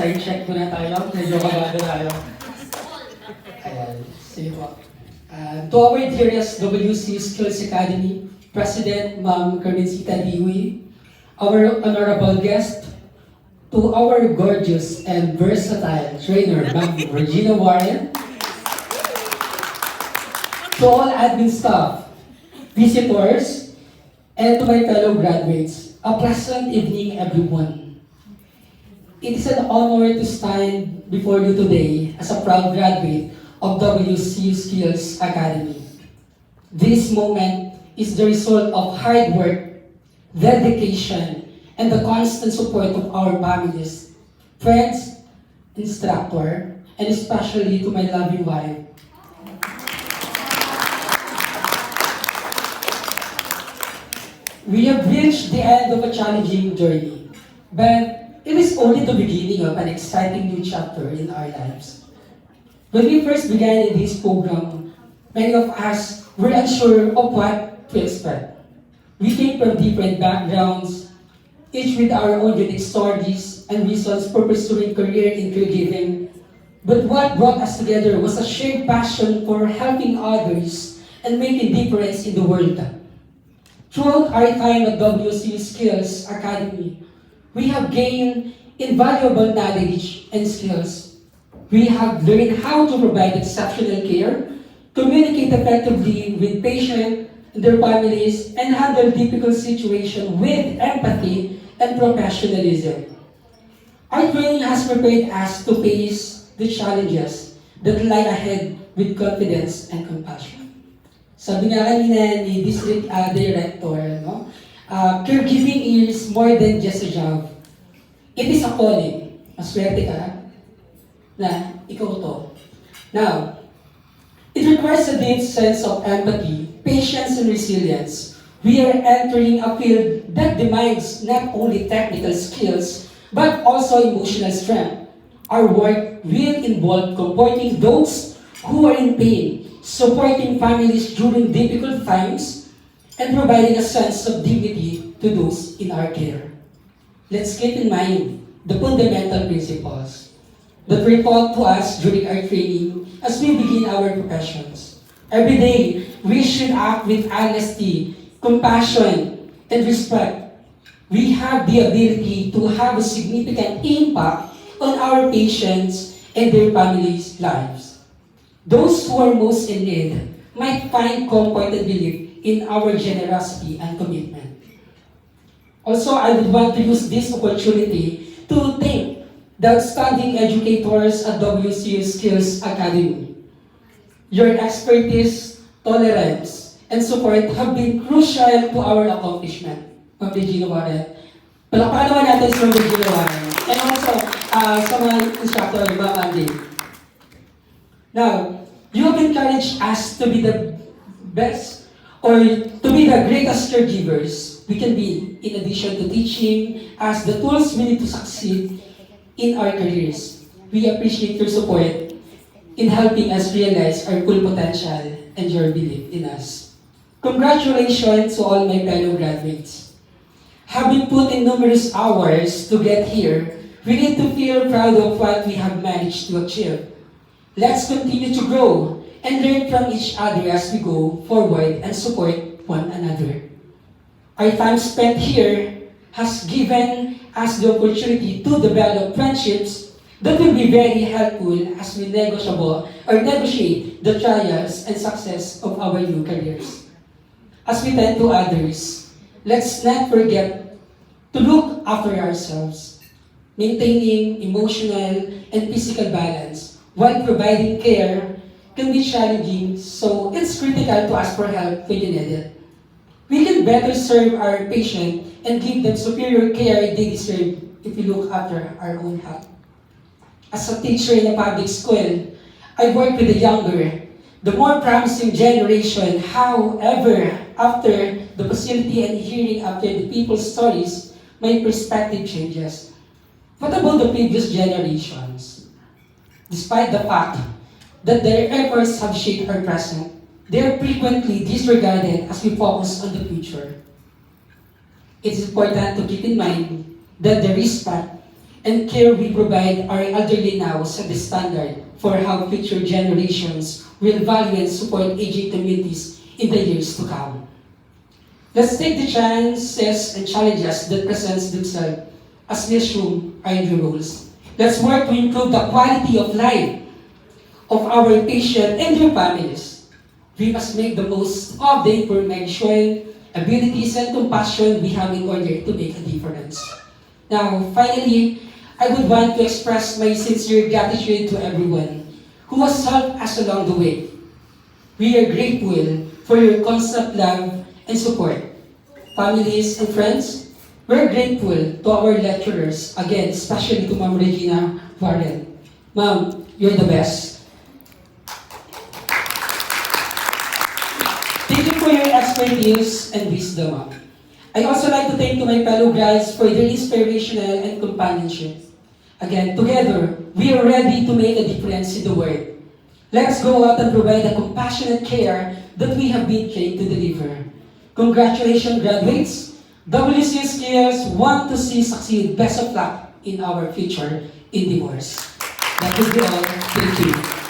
side check muna tayo. Medyo kabado tayo. Ayan. Sige po. To our dearest WC Skills Academy, President Ma'am Carmencita Diwi, our honorable guest, to our gorgeous and versatile trainer, Ma'am Regina Warren, to all admin staff, visitors, and to my fellow graduates, a pleasant evening everyone. It is an honor to stand before you today as a proud graduate of WC Skills Academy. This moment is the result of hard work, dedication, and the constant support of our families, friends, instructor, and especially to my loving wife. We have reached the end of a challenging journey, but it is only the beginning of an exciting new chapter in our lives. When we first began in this program, many of us were unsure of what to expect. We came from different backgrounds, each with our own unique stories and reasons for pursuing career in caregiving. But what brought us together was a shared passion for helping others and making difference in the world. Throughout our time at WC Skills Academy, we have gained invaluable knowledge and skills. We have learned how to provide exceptional care, communicate effectively with patients and their families, and handle difficult situations with empathy and professionalism. Our training has prepared us to face the challenges that lie ahead with confidence and compassion. Sabi nga kanina ni District Director, no? Caregiving is more than just a job. It is a calling. Maswerte ka na ikaw to. Now, it requires a deep sense of empathy, patience, and resilience. We are entering a field that demands not only technical skills, but also emotional strength. Our work will involve comforting those who are in pain, supporting families during difficult times, and providing a sense of dignity to those in our care. Let's keep in mind the fundamental principles that were taught to us during our training as we begin our professions. Every day, we should act with honesty, compassion, and respect. We have the ability to have a significant impact on our patients and their families' lives. Those who are most in need might find comfort and belief in our generosity and commitment. Also, I would want to use this opportunity to thank the outstanding educators at WCU Skills Academy. Your expertise, tolerance, and support have been crucial to our accomplishment. Ma'am Regina Warren. Palakpakan naman natin si Ma'am Regina Warren. And also, sa mga instructor, Ma'am Andy. Now, you have encouraged us to be the best or to be the greatest caregivers we can be, in addition to teaching us the tools we need to succeed in our careers. We appreciate your support in helping us realize our full potential and your belief in us. Congratulations to all my fellow graduates. Having put in numerous hours to get here, we need to feel proud of what we have managed to achieve. Let's continue to grow and learn from each other as we go forward and support one another. Our time spent here has given us the opportunity to develop friendships that will be very helpful as we negotiate the trials and success of our new careers. As we tend to others, let's not forget to look after ourselves, maintaining emotional and physical balance while providing care can be challenging, so it's critical to ask for help when you need it. We can better serve our patient and give them superior care they deserve if we look after our own health. As a teacher in a public school, I work with the younger, the more promising generation. However, after the facility and hearing after the people's stories, my perspective changes. What about the previous generations? Despite the fact that their efforts have shaped our present, they are frequently disregarded as we focus on the future. It is important to keep in mind that the respect and care we provide our elderly now set the standard for how future generations will value and support aging communities in the years to come. Let's take the chances and challenges that presents themselves as we assume our new roles. Let's work to improve the quality of life of our patients and their families. We must make the most of the information, abilities, and compassion we have in order to make a difference. Now, finally, I would want to express my sincere gratitude to everyone who has helped us along the way. We are grateful for your constant love and support. Families and friends, we're grateful to our lecturers, again, especially to Ma'am Regina Warren. Ma'am, you're the best. Thank you for your expertise and wisdom, ma'am. I also like to thank to my fellow guides for their inspirational and companionship. Again, together, we are ready to make a difference in the world. Let's go out and provide the compassionate care that we have been trained to deliver. Congratulations, graduates. WC Skills 1 to see succeed. Best of luck in our future endeavors. That will be all. Thank you.